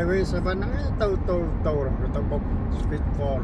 highway 7ហ្នឹងទៅបុក speed fall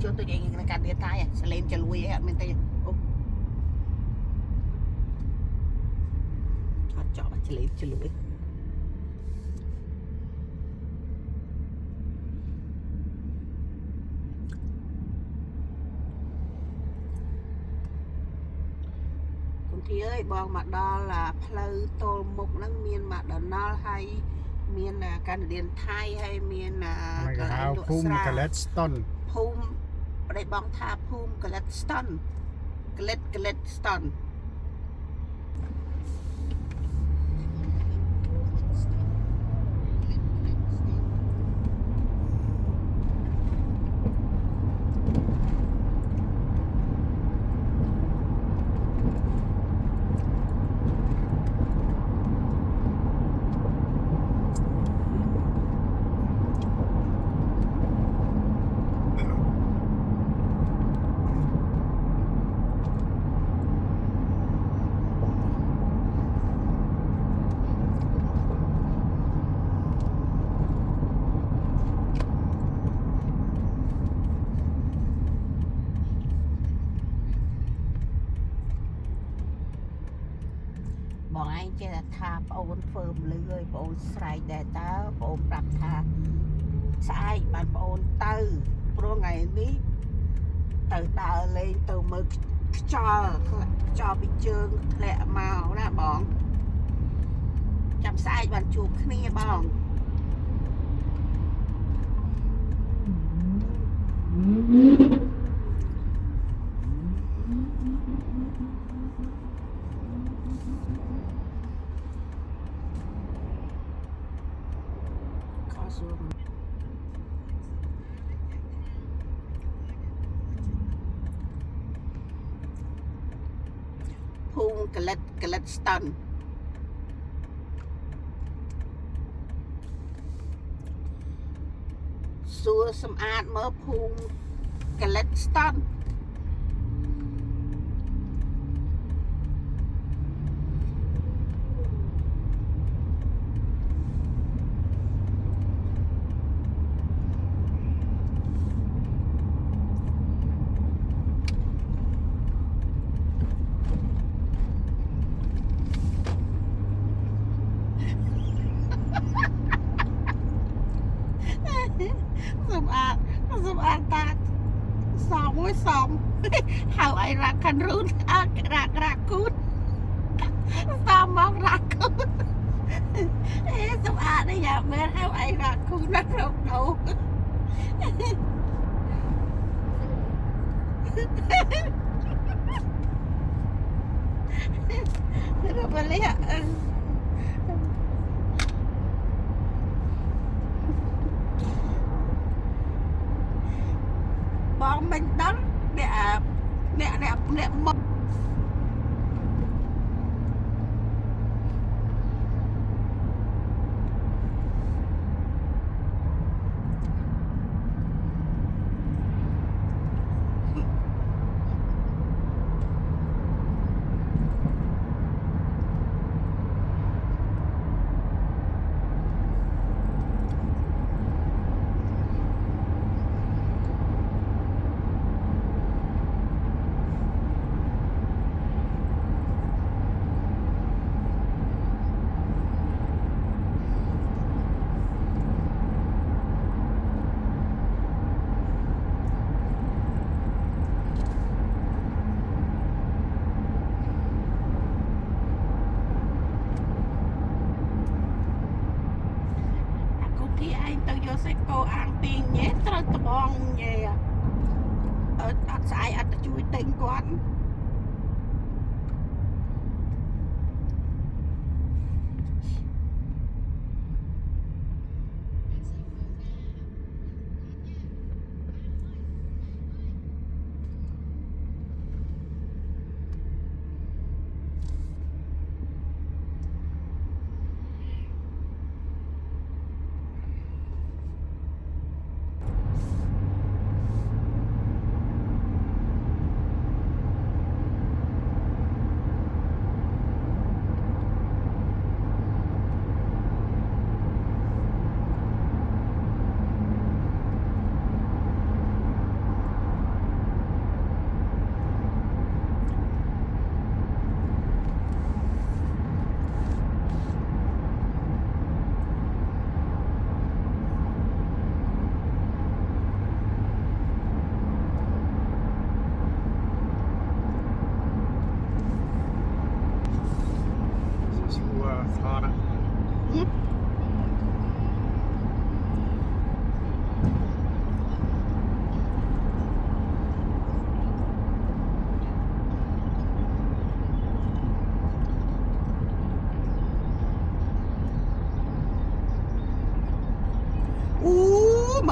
ជួនទៅយើងនឹងកាត់ទៀតតាយសលេងចលួយអត់មែនទេអូអត់ចប់ចលេងចលួយ ធីអើយបងមកដល់ផ្លូវទល់មុខហ្នឹងមានមកដល់ណល់ហើយមានកាណាឌៀនថៃហើយមានក គេ ន្លែ ហៅ ងលក់ ភូមិ ស្រា កលេតស្តុន ភូមិប្តីបងថាភូមិកលិតស្តុនកលិតស្តុនបងឯងចេះតែថាប្អូនធ្វើមលឺហើយប្អូនស្រែកដែរតើប្អូនប្រាប់ថាស្អែកបានប្អូនទៅព្រោះថ្ងៃនេះទៅដើរលេងទៅមើលខ្យល់ពីជើងធ្លាក់មកណាបងចាំស្អែកបានជួបគ្នាបងខោសួរភូមិកលិតស្តុនសួរសម្អាតមើលភូមិកលិតស្តុនសម្អាតតាសមមួយសមហៅអីរ៉ាខាន់រូនរ៉ាគូនសមមករ៉ាគូនសម្អាតនេះយ៉ាមែនហៅអីរ៉ាគូនណារកដោរបលះបងមិនដឹងអ្នកមកទៅយកសេកោអាងពីងញ៉េត្រូវត្បងញ៉េអត់ស្អែកអត់ទៅជួយទិញគាត់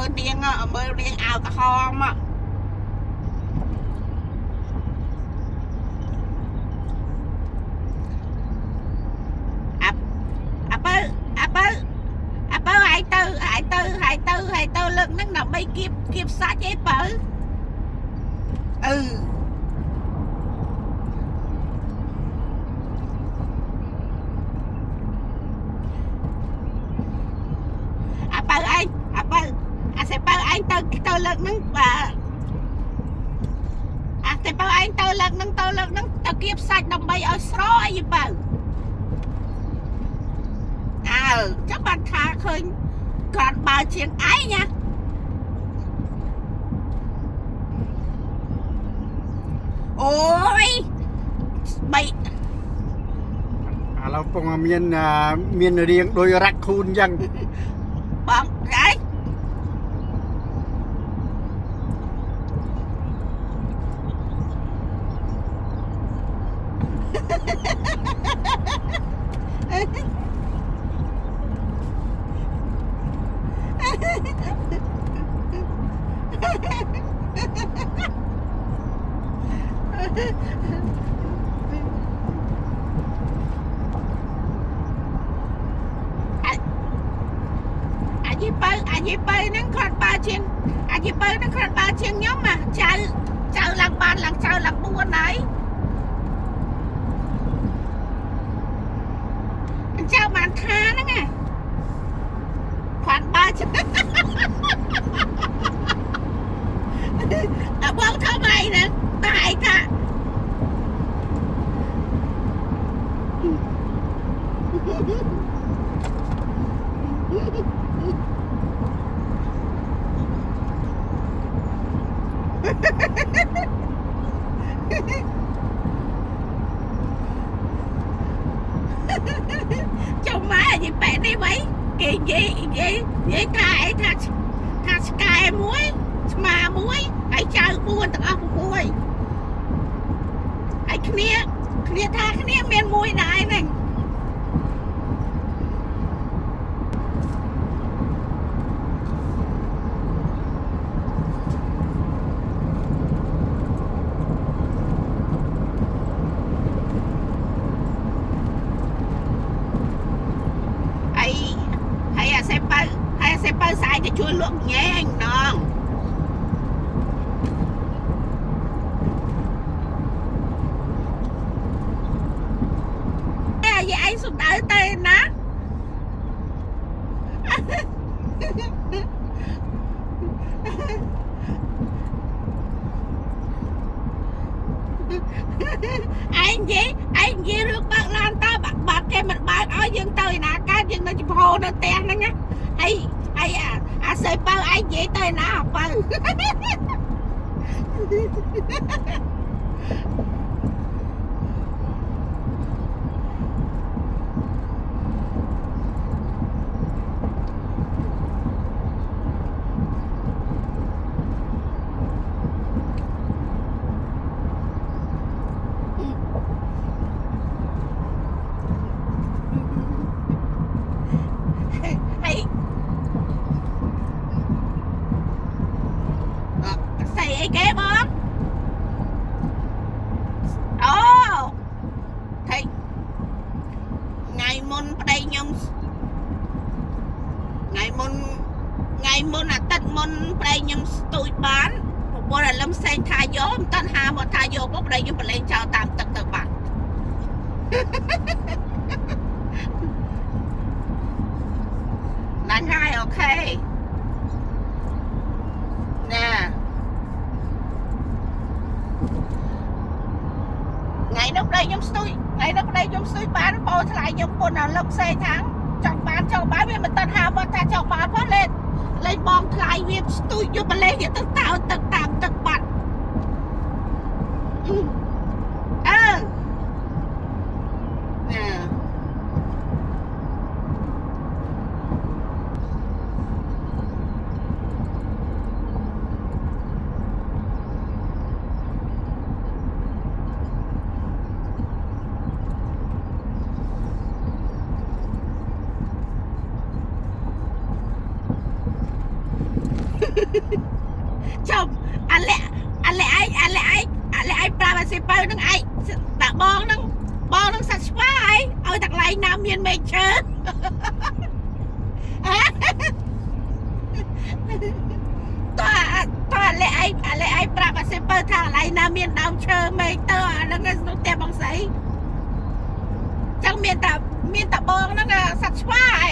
មើលនាងអាវក្រហមអាបើហើយទៅលើកហ្នឹងដើម្បីគៀបសាច់ឯបើសេបើឯងទៅលើកហ្នឹងបាទសេបើឯងទៅលើកហ្នឹងទៅគៀបសាច់ដើម្បីឲ្យស្រអីបើចាំបានថាឃើញគាត់បើជាងឯងណាអូយបី ឥឡូវពងមានរៀងដោយរ៉ាក់ខូនអញ្ចឹង បងអីអាយបើហ្នឹងគាត់បើជាងខ្ញុំមកចៅឡើងបានឡើងចៅឡើង4ហើយចៅបានថាហ្នឹងណាគាត់បើជាបងធ្វើម៉េចហ្នឹងតែឯកាចាំម៉ែនិយាយបែបនេះវិញគេនិយាយថាអីថាឆ្កែមួយឆ្មាមួយហើយចៅ4ទាំងអស់6ហើយគ្នាថាគ្នាមានមួយដែរហ្នឹងហើយសេបើស្អែកទៅជួយលក់ញ៉ែងណងយាយឯងសុំដៅទៅណាឯងនិយាយរឿងបើកឡានតើបាក់គេមិនបើកឲ្យយើងទៅណាកើតយើងនៅចំហនៅផ្ទះហ្នឹងណាហើយអាសេបើឯងនិយាយទៅណាបើ អីគេបងអូថៃថ្ងៃមុនប្តីខ្ញុំថ្ងៃមុនអាទិត្យមុនប្តីខ្ញុំស្ទួយបានប្រពន្ធឲ្យលឹមផ្សេងថាយកមិនតាន់ហាមកថាយកមកប្តីខ្ញុំប្រឡែងចោលតាមទឹកទៅបាត់ឡើងហើយអូខេណាថ្ងៃនោះប្តីខ្ញុំស្ទួយបានបោថ្លៃខ្ញុំពុនដល់លឹកសេថាចង់បានវាមិនតាន់ហាមកថាចង់បានផងលេងបងថ្លៃវាស្ទួយយកប្រឡែងទៅតោទឹកតាមទឹកបាត់ สิเปิลนึงไอ้ตะบองนึงสัตว์ว่าไอ้เอาจากไรน้ำเมียนไม่เชิญตัวอะไรไอ้ปรับสิเปิลทางไรน้ำเมียนดาวเชิญไม่เตอร์แล้วก็ต้องเตะบังใสจังเมียนตะบองนั่นน่ะสัตว์ว่าไอ้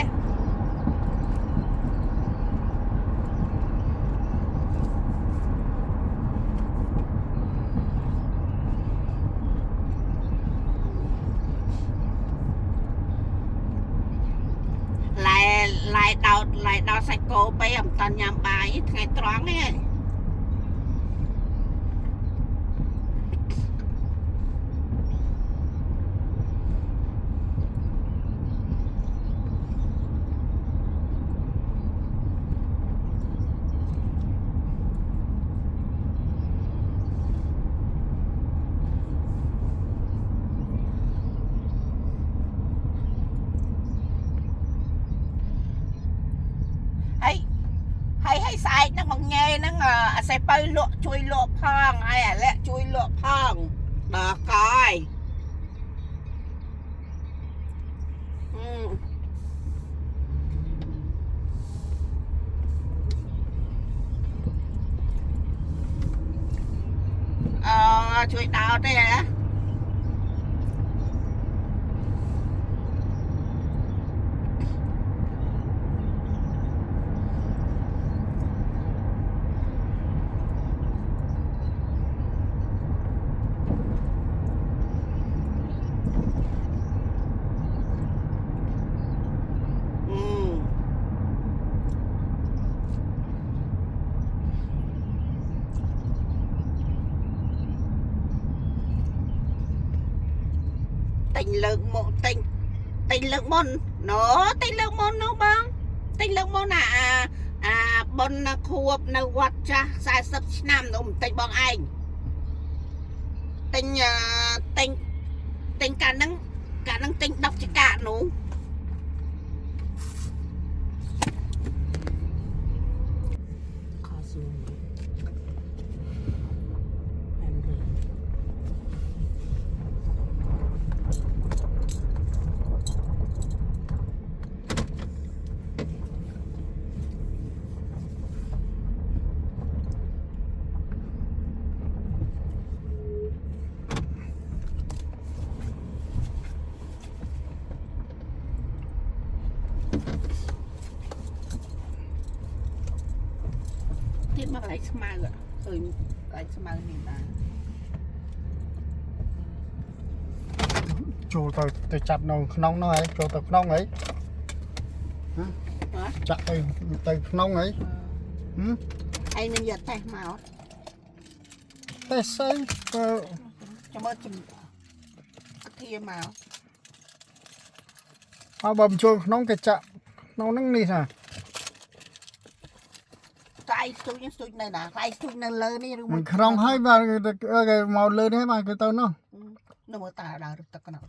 lại đào sạch cổ bây ẩm toàn nhằm bài ngày toán ấyให้ใส่นั่งบังเงยนั่งใส่ไปลวกช่วยลวกพองไอ้และช่วยลวกพองดอกก้อยช่วยดาวได้นะtình lượng một tình lượng môn nó tình lượng môn nó băng tình lượng môn bon khuនៅវត្តចាស់40ឆ្នាំនោះមិនតិចបងឯងទិញកាលហ្នឹងទិញ10ចកានោះខោស៊ូមទៀតមកកន្លែងស្មៅឃើញកន្លែងស្មៅនេះបាទចូលទៅចាប់នៅក្នុងនោះហើយចូលទៅក្នុងហើយចាក់ទៅក្នុងហើយឯងនឹងយកតេះមកតេះស្អីក៏ចាំមើលជំអធិមកបើមិនចូលក្នុងគេចាក់ក្នុងហ្នឹងនេះណាไอ้สุดในน่ะไอ้สุดในเลยนี่รู้มั้ยក្នុងហើយបាទគេមកលើនេះបាទគេទៅនោះនៅមើលតាដើរទឹកនោះ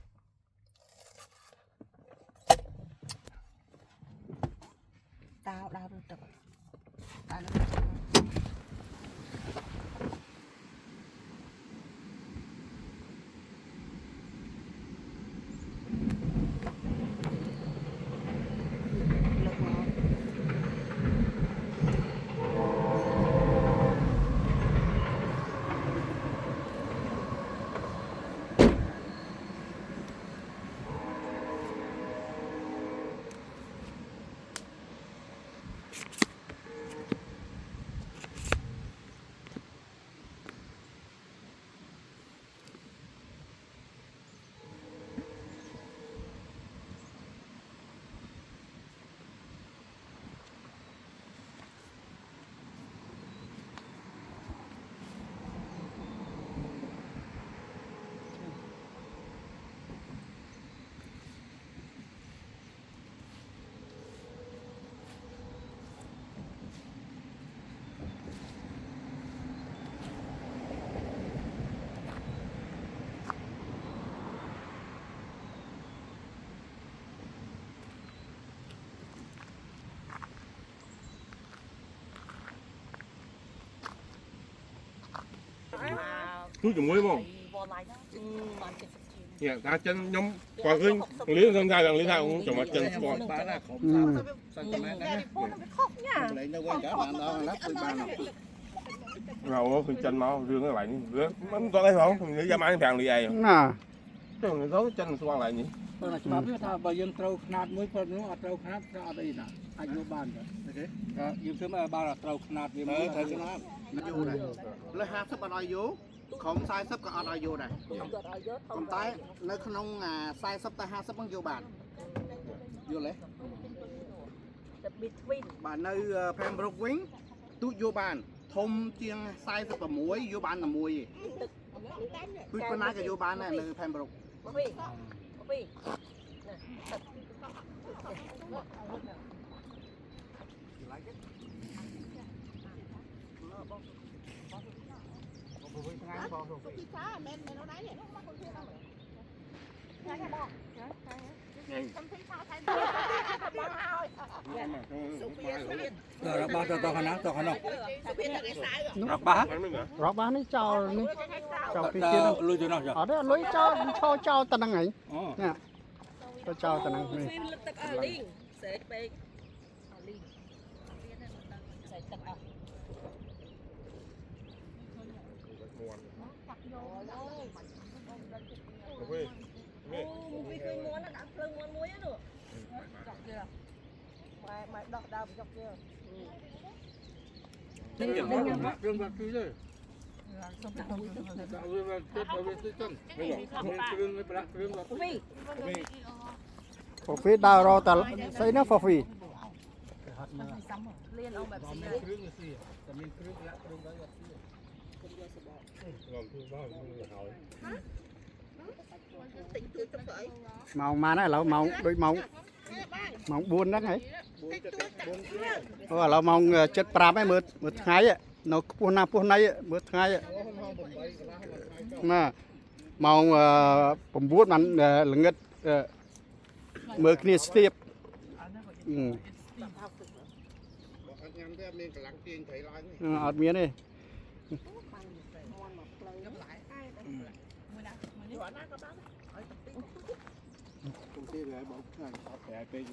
តាដើរទឹកតាជួយជាមួយបង เนี่ยตาchân nhóm quả khinh lý thân thay lý thay cũng chồng mặt chân quả bán là khổng Ừ. sao cm đấy lấy nó quên cả bạn đó lắp với bạn rồi khinh chân máu riêng cái lại nữa mình có cái không nghĩ ra máy vàng đi ai น่ะ chứ người đó chân xoan lại nhỉ បើច្បាប់វាថាបើយើងត្រូវຂະຫນາດមួយព្រោះនោះអត់ត្រូវຂະຫນາດត្រូវអត់អីណាអាចយកបានទៅយើងធ្វើមកបានអត់ត្រូវຂະຫນាดវាមួយត្រូវຂະຫນាดយកដែរលើ50អត់ឲ្យយកក្រុម40ក៏អត់ឲ្យយកដែរប៉ុន្តែនៅក្នុង40ទៅ50ហ្នឹងយកបានយល់ទេបាទនៅ Pembroke វិញទូចយកបានធំជាង46យកបានតែមួយទេទូចប៉ុណ្ណាក៏យកបានដែរនៅ Pembroke rồi ba tao khăn tao khăn không ba រកបាននេះចោលនេះចោលពីទៀត tao lui cho nó អត់ទេលុយចោលឈរចោលតែហ្នឹងហើយ Ồ. នេះទៅចោលតែហ្នឹងនេះ Rương vật kia rồi. Đạo rương vật chết vào bên dưới chân. Rương vật. ហ្វហ្វីដើររកតែស្អីណាហ្វហ្វី Rương là gì? Tại mình rương lại rương đó là gì? làm thương bao nhiêu hỏi ម៉ោងម៉ានហើយឥឡូវម៉ោងដូចម៉ោង4ហ្នឹងហើយ 4 អូឥឡូវម៉ោង7:05ហើយមើលថ្ងៃនៅខ្ពស់ណាស់ខ្ពស់ណៃមើលថ្ងៃណាម៉ោង9បានល្ងិតមើលគ្នាស្ទាប nhắm theo mình cả lăng tiền thấy lại. អត់មានទេ Công ty này bóng này có thể ai phê